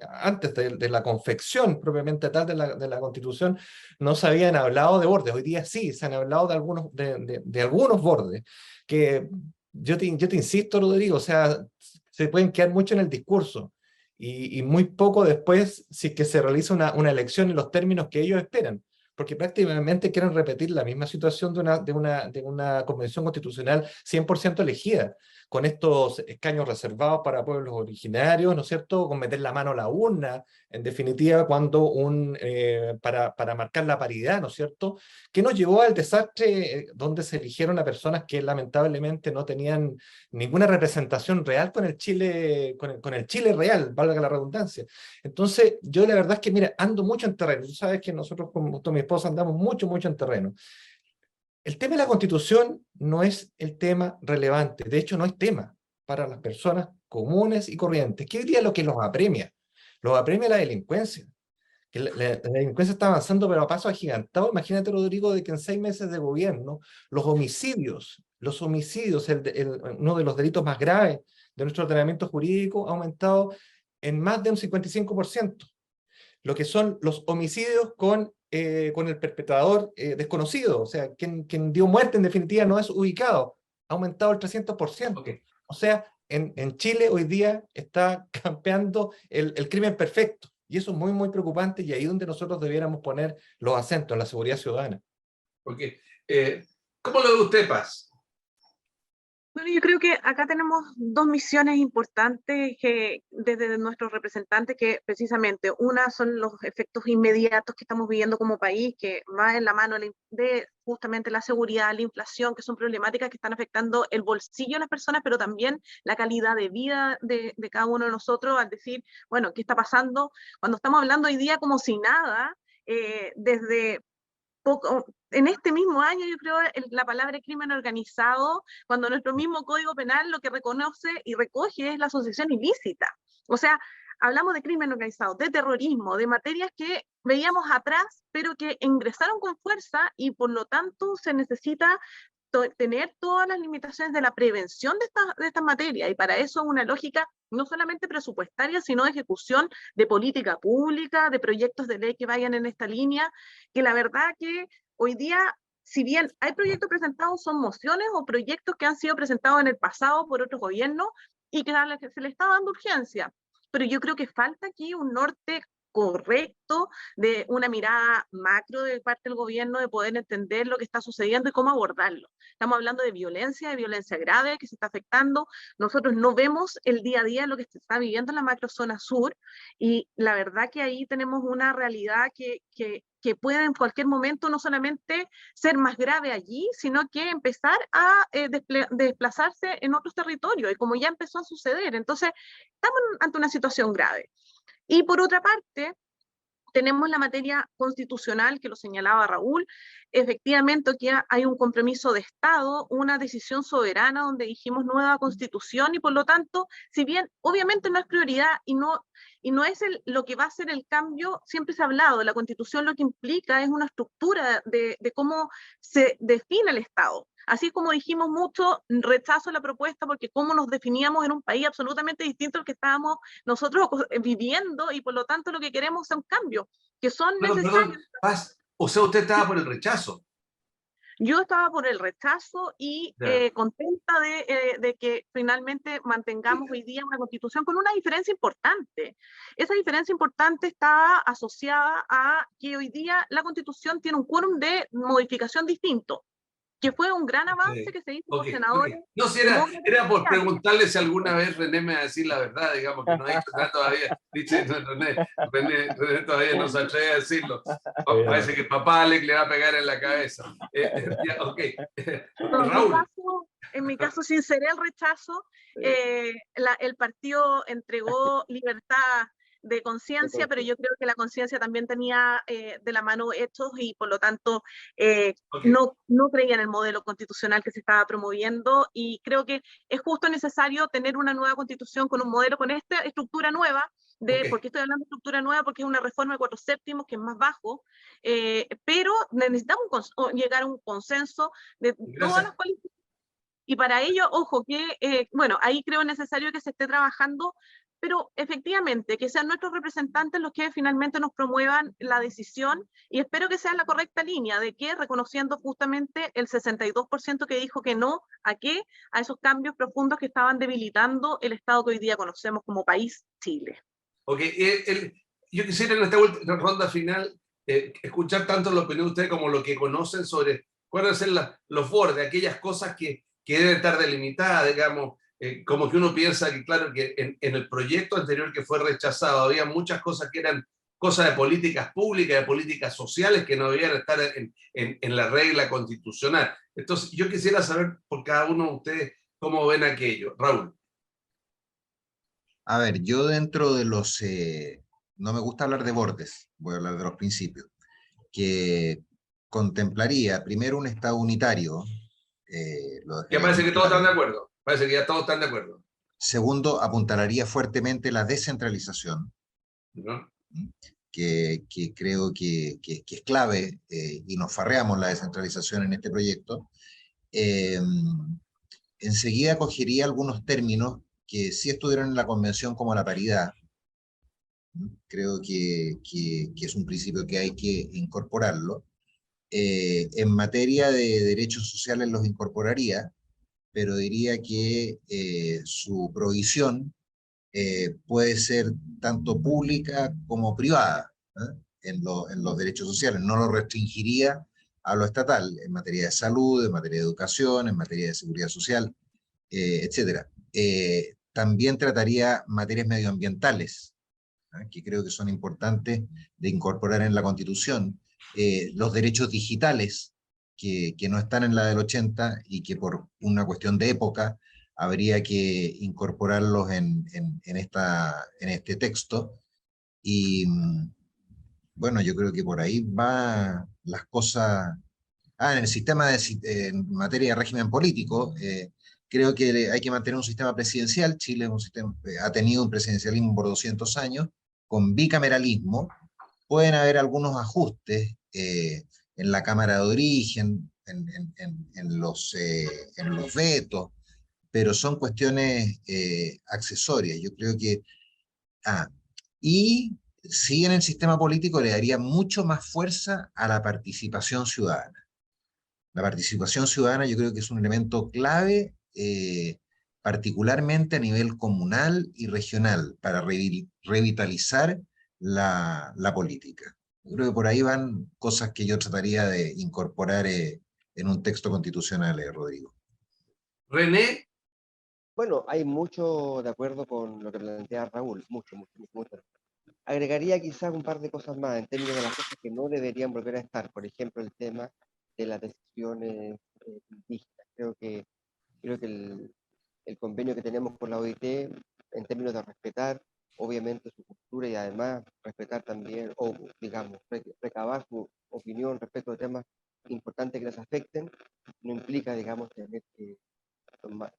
antes de la confección propiamente tal de la Constitución, no se habían hablado de bordes. Hoy día sí, se han hablado de algunos bordes, que yo te insisto, Rodrigo, o sea, se pueden quedar mucho en el discurso y muy poco después si es que se realiza una elección en los términos que ellos esperan. Porque prácticamente quieren repetir la misma situación de una convención constitucional 100% elegida, con estos escaños reservados para pueblos originarios, ¿no es cierto?, con meter la mano a la urna, en definitiva, para marcar la paridad, ¿no es cierto?, que nos llevó al desastre donde se eligieron a personas que lamentablemente no tenían ninguna representación real con el Chile, con el Chile real, valga la redundancia. Entonces, yo la verdad es que, mira, ando mucho en terreno. Tú sabes que nosotros con mi esposa andamos mucho en terreno. El tema de la Constitución no es el tema relevante. De hecho, no es tema para las personas comunes y corrientes. ¿Qué diría lo que los apremia? Los apremia la delincuencia. Que la delincuencia está avanzando, pero a paso agigantado. Imagínate, Rodrigo, de que en 6 meses de gobierno, los homicidios, uno de los delitos más graves de nuestro ordenamiento jurídico, ha aumentado en más de un 55%. Lo que son los homicidios con el perpetrador desconocido, o sea, quien dio muerte en definitiva no es ubicado, ha aumentado el 300%. Okay. O sea, en Chile hoy día está campeando el crimen perfecto, y eso es muy preocupante, y ahí es donde nosotros debiéramos poner los acentos en la seguridad ciudadana. Okay. ¿Cómo lo ve usted, Paz? Bueno, yo creo que acá tenemos dos misiones importantes que desde nuestros representantes, que precisamente una son los efectos inmediatos que estamos viviendo como país, que va en la mano de justamente la seguridad, la inflación, que son problemáticas que están afectando el bolsillo de las personas, pero también la calidad de vida de cada uno de nosotros, al decir, bueno, ¿qué está pasando? Cuando estamos hablando hoy día como si nada, desde en este mismo año, yo creo, la palabra crimen organizado, cuando nuestro mismo Código Penal lo que reconoce y recoge es la asociación ilícita. O sea, hablamos de crimen organizado, de terrorismo, de materias que veíamos atrás, pero que ingresaron con fuerza, y por lo tanto se necesita tener todas las limitaciones de la prevención de estas materias, y para eso una lógica no solamente presupuestaria, sino de ejecución de política pública, de proyectos de ley que vayan en esta línea, que la verdad que hoy día, si bien hay proyectos presentados, son mociones o proyectos que han sido presentados en el pasado por otros gobiernos y que se le está dando urgencia. Pero yo creo que falta aquí un norte correcto, de una mirada macro de parte del gobierno, de poder entender lo que está sucediendo y cómo abordarlo. Estamos hablando de violencia grave que se está afectando. Nosotros no vemos el día a día lo que se está viviendo en la macrozona sur, y la verdad que ahí tenemos una realidad que puede en cualquier momento no solamente ser más grave allí, sino que empezar a desplazarse en otros territorios, y como ya empezó a suceder. Entonces, estamos ante una situación grave. Y por otra parte, tenemos la materia constitucional, que lo señalaba Raúl. Efectivamente, aquí hay un compromiso de Estado, una decisión soberana donde dijimos nueva constitución, y por lo tanto, si bien obviamente no es prioridad y no es lo que va a ser el cambio, siempre se ha hablado, la constitución lo que implica es una estructura de cómo se define el Estado. Así como dijimos mucho rechazo a la propuesta, porque cómo nos definíamos en un país absolutamente distinto al que estábamos nosotros viviendo, y por lo tanto lo que queremos son cambios que son necesarios. Paz, o sea, usted estaba por el rechazo. Yo estaba por el rechazo y Ya. contenta de que finalmente mantengamos hoy día una constitución con una diferencia importante. Esa diferencia importante está asociada a que hoy día la constitución tiene un quórum de modificación distinto, que fue un gran avance que se hizo Ok, por ok. senadores No, si demócratas y era por cristianos. preguntarle si alguna vez René me va a decir la verdad, digamos, que no ha dicho nada todavía. Dice, no, René todavía no se atreve a decirlo. Parece que papá Alec le va a pegar en la cabeza. Ya, ok. No, Raúl. en mi caso sinceré el rechazo. El partido entregó libertad de conciencia, pero yo creo que la conciencia también tenía de la mano hechos y por lo tanto Ok, no creía en el modelo constitucional que se estaba promoviendo y creo que es justo necesario tener una nueva constitución con un modelo, con esta estructura nueva. ok. ¿Por qué estoy hablando de estructura nueva? Porque es una reforma de 4/7, que es más bajo, pero necesitamos llegar a un consenso de todas Gracias. las coaliciones. Y para ello, ojo, bueno, ahí creo necesario que se esté trabajando, pero efectivamente, que sean nuestros representantes los que finalmente nos promuevan la decisión y espero que sea la correcta línea de que reconociendo justamente el 62% que dijo que no, ¿a qué? A esos cambios profundos que estaban debilitando el Estado que hoy día conocemos como país Chile. Ok, yo quisiera en esta última ronda final escuchar tanto la opinión de ustedes como lo que conocen sobre cuáles son los bordes, aquellas cosas que deben estar delimitadas, digamos, como que uno piensa que, claro, que en el proyecto anterior que fue rechazado había muchas cosas que eran cosas de políticas públicas, de políticas sociales que no debían estar en la regla constitucional. Entonces, yo quisiera saber por cada uno de ustedes cómo ven aquello. Raúl. A ver, yo dentro de los... no me gusta hablar de bordes, voy a hablar de los principios, que contemplaría primero un Estado unitario, lo Que dejaría parece muy que todos están de claro. acuerdo. Parece que ya todos están de acuerdo. Segundo, apuntalaría fuertemente la descentralización, ¿No? ¿m? Que creo que es clave y nos farreamos la descentralización en este proyecto. Eh, Enseguida cogería algunos términos que sí estuvieron en la convención como la paridad. Creo que es un principio que hay que incorporarlo. En materia de derechos sociales los incorporaría, pero diría que su provisión puede ser tanto pública como privada, ¿eh? En los derechos sociales. No lo restringiría a lo estatal en materia de salud, en materia de educación, en materia de seguridad social, etcétera. También trataría materias medioambientales, ¿eh? Que creo que son importantes de incorporar en la Constitución. Los derechos digitales, que no están en la del 80 y que por una cuestión de época habría que incorporarlos en este texto. Y bueno, yo creo que por ahí van las cosas. En el sistema en materia de régimen político, creo que hay que mantener un sistema presidencial. Chile es un sistema, ha tenido un presidencialismo por 200 años, con bicameralismo. Pueden haber algunos ajustes en la Cámara de Origen, en los vetos, pero son cuestiones accesorias. Yo creo que... Ah, y sí, en el sistema político le daría mucho más fuerza a la participación ciudadana. La participación ciudadana yo creo que es un elemento clave, particularmente a nivel comunal y regional, para revitalizar la política. Yo creo que por ahí van cosas que yo trataría de incorporar en un texto constitucional, Rodrigo. René, Bueno, hay mucho de acuerdo con lo que plantea Raúl, mucho, mucho, mucho, mucho. Agregaría quizás un par de cosas más en términos de las cosas que no deberían volver a estar. Por ejemplo, el tema de las decisiones indígenas. Creo que el convenio que tenemos con la OIT, en términos de respetar, obviamente, su cultura y además respetar también, o digamos, recabar su opinión respecto a temas importantes que les afecten, no implica, digamos, tener que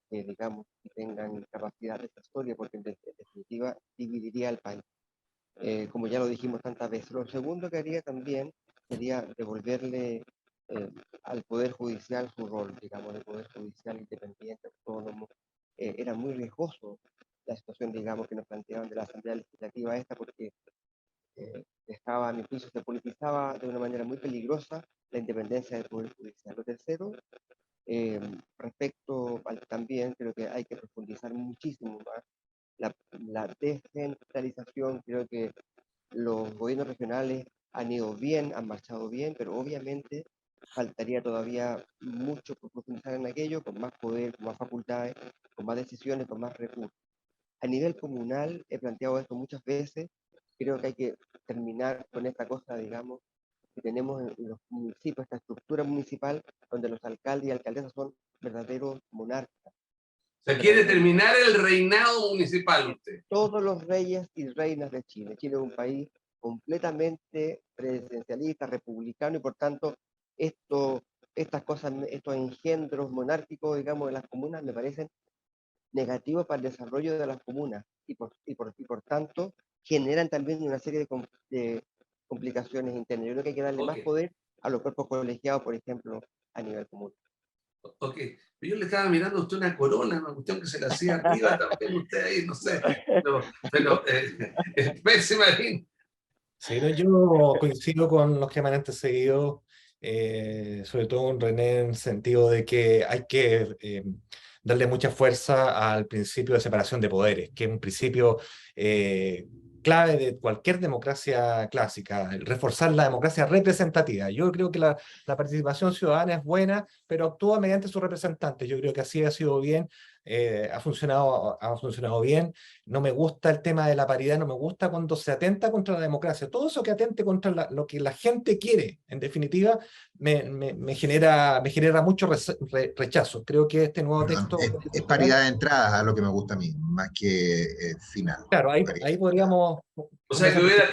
digamos, que tengan capacidad de historia, porque en definitiva dividiría el país. Como ya lo dijimos tantas veces. Lo segundo que haría también sería devolverle al Poder Judicial su rol, digamos, de Poder Judicial independiente, autónomo. Era muy riesgoso la situación, digamos, que nos planteaban de la Asamblea Legislativa esta, porque a mi juicio, se politizaba de una manera muy peligrosa la independencia del Poder Judicial. Lo tercero, también creo que hay que profundizar muchísimo más la descentralización. Creo que los gobiernos regionales han ido bien, han marchado bien, pero obviamente faltaría todavía mucho por profundizar en aquello, con más poder, con más facultades, con más decisiones, con más recursos. A nivel comunal, he planteado esto muchas veces, creo que hay que terminar con esta cosa, digamos, que tenemos en los municipios, esta estructura municipal, donde los alcaldes y alcaldesas son verdaderos monarcas. O sea, quiere terminar el reinado municipal usted. Todos los reyes y reinas de Chile. Chile es un país completamente presidencialista, republicano, y por tanto, estas cosas, estos engendros monárquicos, digamos, de las comunas, me parecen negativos para el desarrollo de las comunas, y por tanto, generan también una serie de complicaciones internas. Yo creo que hay que darle más poder a los cuerpos colegiados, por ejemplo, a nivel común. Ok, yo le estaba mirando a usted una corona, una cuestión que se le hacía arriba también usted ahí, no sé, pero Percy Marín. Sí, no, yo coincido con los que me han antecedido, sobre todo en René, en el sentido de que hay que darle mucha fuerza al principio de separación de poderes, que es un principio clave de cualquier democracia clásica, el reforzar la democracia representativa. Yo creo que la participación ciudadana es buena, pero actúa mediante sus representantes. Yo creo que así ha sido bien, ha funcionado bien. No me gusta el tema de la paridad, no me gusta cuando se atenta contra la democracia. Todo eso que atente contra lo que la gente quiere, en definitiva, me genera mucho rechazo. Creo que este nuevo texto... Es paridad de entradas a lo que me gusta a mí, más que final. Claro, ahí podríamos... O sea, que hubiera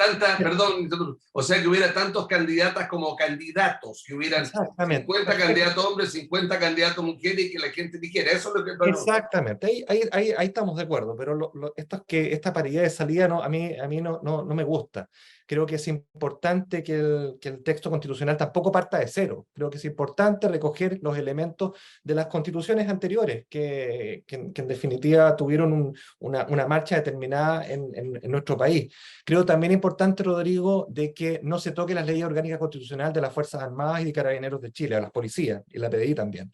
o sea, que hubiera tantos candidatas como candidatos, que hubieran 50 candidatos hombres, 50 candidatos mujeres y que la gente dijera. Eso es lo que... Exactamente, ahí estamos de acuerdo, pero esta paridad de salida a mí no me gusta. Creo que es importante que el texto constitucional tampoco parta de cero. Creo que es importante recoger los elementos de las constituciones anteriores, que en definitiva tuvieron una marcha determinada en nuestro país. Creo también importante, Rodrigo, de que no se toque las leyes orgánicas constitucionales de las Fuerzas Armadas y de Carabineros de Chile, a las policías y la PDI también.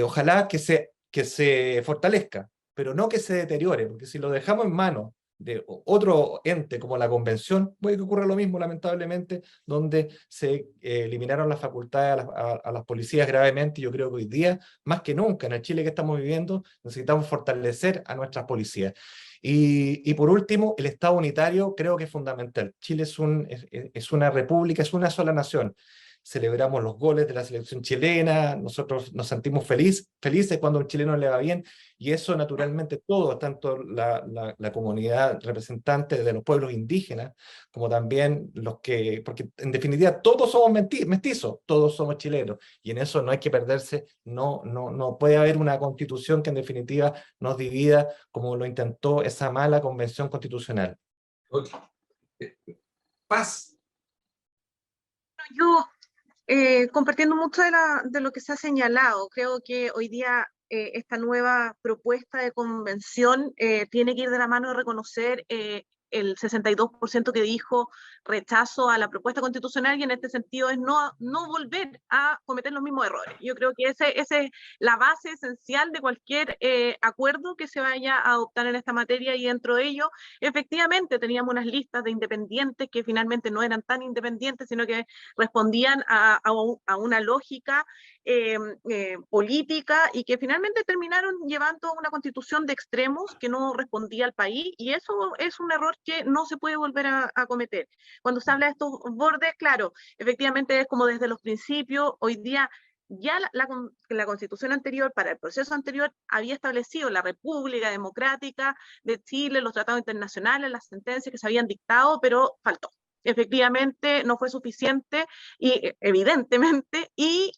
Ojalá que se fortalezca, pero no que se deteriore, porque si lo dejamos en manos de otro ente como la Convención, puede que ocurra lo mismo, lamentablemente, donde se eliminaron las facultades a las policías gravemente. Yo creo que hoy día, más que nunca, en el Chile que estamos viviendo, necesitamos fortalecer a nuestras policías. Y por último, el Estado unitario creo que es fundamental. Chile es una república, es una sola nación. Celebramos los goles de la selección chilena, nosotros nos sentimos felices cuando a un chileno le va bien, y eso naturalmente todo, tanto la comunidad representante de los pueblos indígenas, como también porque en definitiva todos somos mestizos, todos somos chilenos, y en eso no hay que perderse, no puede haber una constitución que en definitiva nos divida como lo intentó esa mala convención constitucional. Paz. Yo, compartiendo mucho de lo que se ha señalado, creo que hoy día esta nueva propuesta de convención tiene que ir de la mano de reconocer el 62% que dijo rechazo a la propuesta constitucional, y en este sentido es no volver a cometer los mismos errores. Yo creo que esa es la base esencial de cualquier acuerdo que se vaya a adoptar en esta materia, y dentro de ello, efectivamente, teníamos unas listas de independientes que finalmente no eran tan independientes, sino que respondían a una lógica política, y que finalmente terminaron llevando a una constitución de extremos que no respondía al país, y eso es un error que no se puede volver a cometer. Cuando se habla de estos bordes, claro, efectivamente es como desde los principios. Hoy día ya la constitución anterior, para el proceso anterior, había establecido la República Democrática de Chile, los tratados internacionales, las sentencias que se habían dictado, pero faltó. Efectivamente no fue suficiente, y evidentemente, y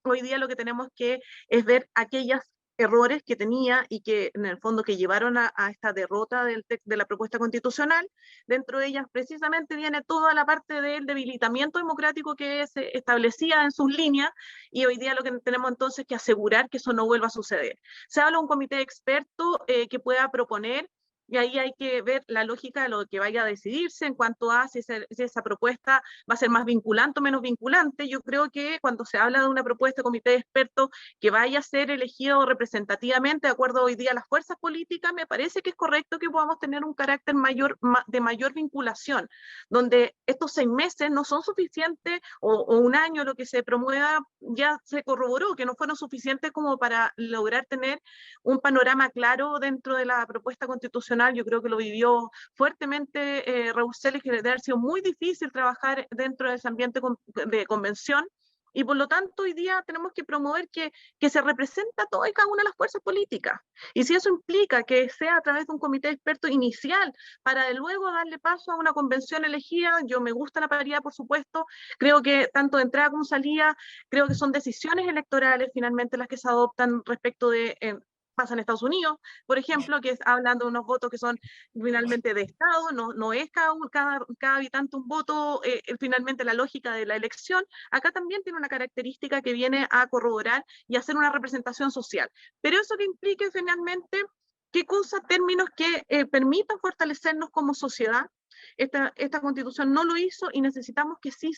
hoy día lo que tenemos que es ver aquellos errores que tenía y que en el fondo que llevaron a esta derrota de la propuesta constitucional. Dentro de ellas precisamente viene toda la parte del debilitamiento democrático que se establecía en sus líneas, y hoy día lo que tenemos entonces que asegurar que eso no vuelva a suceder. Se habla de un comité de expertos que pueda proponer y ahí hay que ver la lógica de lo que vaya a decidirse en cuanto a si esa propuesta va a ser más vinculante o menos vinculante. Yo creo que cuando se habla de una propuesta de comité de expertos que vaya a ser elegido representativamente de acuerdo hoy día a las fuerzas políticas, me parece que es correcto que podamos tener un carácter de mayor vinculación, donde estos 6 meses no son suficientes, o un año, lo que se promueva, ya se corroboró que no fueron suficientes como para lograr tener un panorama claro dentro de la propuesta constitucional. Yo creo que lo vivió fuertemente Raúl Celis, que debe haber sido muy difícil trabajar dentro de ese ambiente de convención, y por lo tanto hoy día tenemos que promover que se representa toda y cada una de las fuerzas políticas. Y si eso implica que sea a través de un comité de expertos inicial para de luego darle paso a una convención elegida, yo me gusta la paridad, por supuesto, creo que tanto de entrada como salida, creo que son decisiones electorales finalmente las que se adoptan respecto de... pasa en Estados Unidos, por ejemplo, que hablando de unos votos que son finalmente de Estado, no es cada habitante un voto, finalmente la lógica de la elección. Acá también tiene una característica que viene a corroborar y hacer una representación social. Pero eso que implique finalmente qué cosas, términos que permitan fortalecernos como sociedad. Esta constitución no lo hizo y necesitamos que sí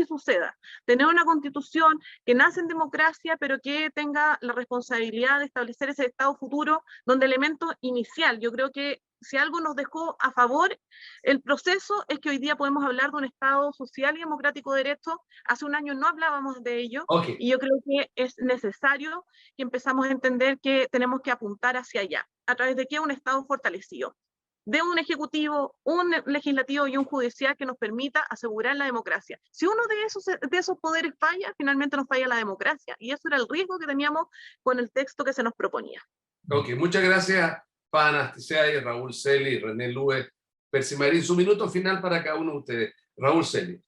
suceda. Tener una constitución que nace en democracia, pero que tenga la responsabilidad de establecer ese Estado futuro, donde elemento inicial, yo creo que si algo nos dejó a favor el proceso es que hoy día podemos hablar de un Estado social y democrático de derecho. Hace un año no hablábamos de ello, y yo creo que es necesario que empezamos a entender que tenemos que apuntar hacia allá. ¿A través de qué? Un Estado fortalecido, de un ejecutivo, un legislativo y un judicial que nos permita asegurar la democracia. Si uno de esos poderes falla, finalmente nos falla la democracia, y eso era el riesgo que teníamos con el texto que se nos proponía. Ok, muchas gracias, Paz Anastasiades, Raúl Celis, René Lues, Percy Marín. Su minuto final para cada uno de ustedes. Raúl Celis.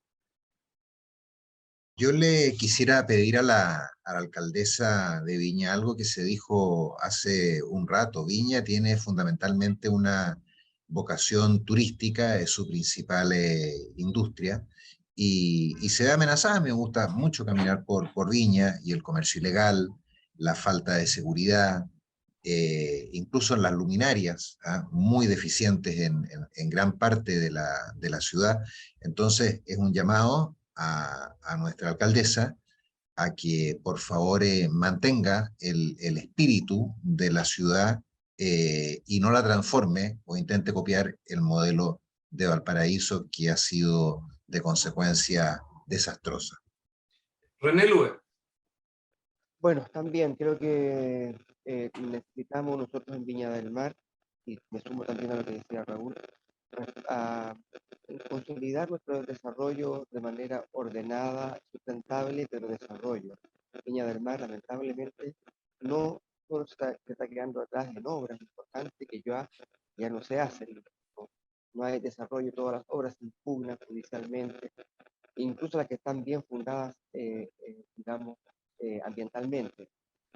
Yo le quisiera pedir a la alcaldesa de Viña algo que se dijo hace un rato. Viña tiene fundamentalmente una vocación turística, es su principal industria, y se ve amenazada. Me gusta mucho caminar por Viña, y el comercio ilegal, la falta de seguridad, incluso en las luminarias, muy deficientes en gran parte de la ciudad. Entonces es un llamado a nuestra alcaldesa a que por favor mantenga el espíritu de la ciudad, y no la transforme o intente copiar el modelo de Valparaíso, que ha sido de consecuencia desastrosa. René Lues. Bueno, también creo que necesitamos nosotros en Viña del Mar, y me sumo también a lo que decía Raúl, a consolidar nuestro desarrollo de manera ordenada, sustentable, pero desarrollo. Viña del Mar, lamentablemente, no solo se está quedando atrás en obras importantes que ya no se hacen. No hay desarrollo, todas las obras se impugnan judicialmente, incluso las que están bien fundadas, digamos, ambientalmente.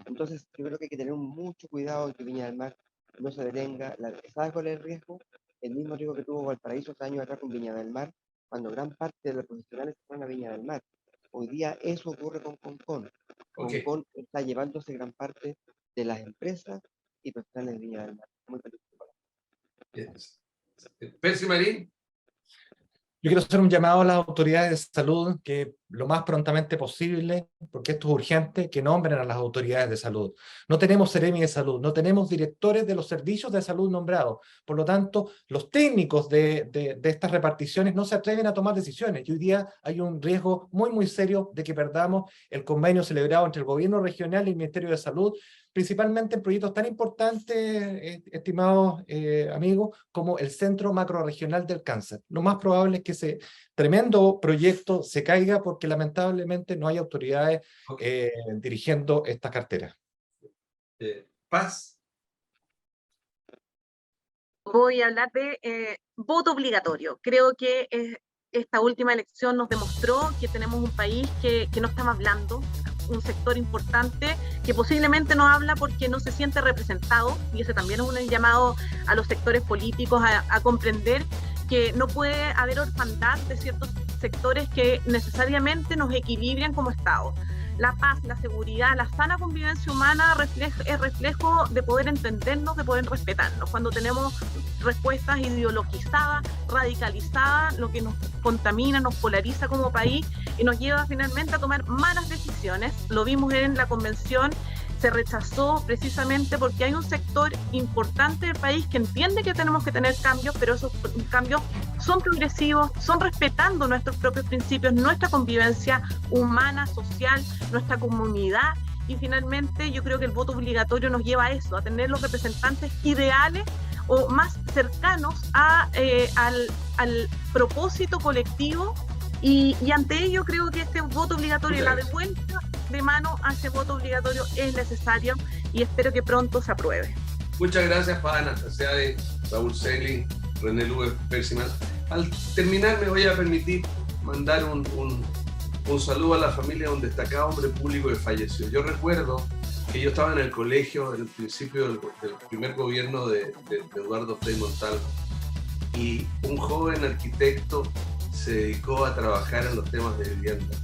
Entonces, yo creo que hay que tener mucho cuidado en que Viña del Mar no se detenga. ¿Sabes cuál es el riesgo? El mismo riesgo que tuvo Valparaíso hace años atrás con Viña del Mar, cuando gran parte de los profesionales se fueron a Viña del Mar. Hoy día eso ocurre con Concón. Okay. Concón está llevándose gran parte de las empresas y profesionales de Viña del Mar. Muy feliz. Percy Marín. Yo quiero hacer un llamado a las autoridades de salud que lo más prontamente posible, porque esto es urgente, que nombren a las autoridades de salud. No tenemos seremi de salud, no tenemos directores de los servicios de salud nombrados. Por lo tanto, los técnicos de estas reparticiones no se atreven a tomar decisiones. Y hoy día hay un riesgo muy, muy serio de que perdamos el convenio celebrado entre el gobierno regional y el Ministerio de Salud, principalmente en proyectos tan importantes, estimados amigos, como el Centro Macrorregional del Cáncer. Lo más probable es que ese tremendo proyecto se caiga porque lamentablemente no hay autoridades dirigiendo estas carteras. Paz. Voy a hablar de voto obligatorio. Creo que esta última elección nos demostró que tenemos un país que no estamos hablando, un sector importante que posiblemente no habla porque no se siente representado, y ese también es un llamado a los sectores políticos a comprender que no puede haber orfandad de ciertos sectores que necesariamente nos equilibran como Estado. la paz, la seguridad, la sana convivencia humana es reflejo de poder entendernos, de poder respetarnos. Cuando tenemos respuestas ideologizadas, radicalizadas, lo que nos contamina, nos polariza como país y nos lleva finalmente a tomar malas decisiones. Lo vimos en la convención, se rechazó precisamente porque hay un sector importante del país que entiende que tenemos que tener cambios, pero esos cambios son progresivos, son respetando nuestros propios principios, nuestra convivencia humana, social, nuestra comunidad, y finalmente yo creo que el voto obligatorio nos lleva a eso, a tener los representantes ideales o más cercanos al propósito colectivo, y ante ello creo que este voto obligatorio, la devuelta de mano a ese voto obligatorio es necesario, y espero que pronto se apruebe. Muchas gracias, para Anastasia, Raúl Segling, René Lugo Persiman. Al terminar me voy a permitir mandar un saludo a la familia de un destacado hombre público que falleció. Yo recuerdo que yo estaba en el colegio en el principio del primer gobierno de Eduardo Frei Montalva, y un joven arquitecto se dedicó a trabajar en los temas de vivienda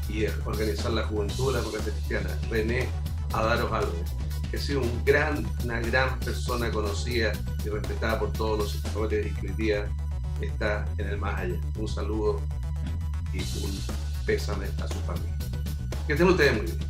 y a organizar la juventud de la democracia cristiana, René Adaros Álvarez, que ha sido una gran persona conocida y respetada por todos los sectores, y que hoy día está en el más allá. Un saludo y un pésame a su familia. Que estén ustedes muy bien.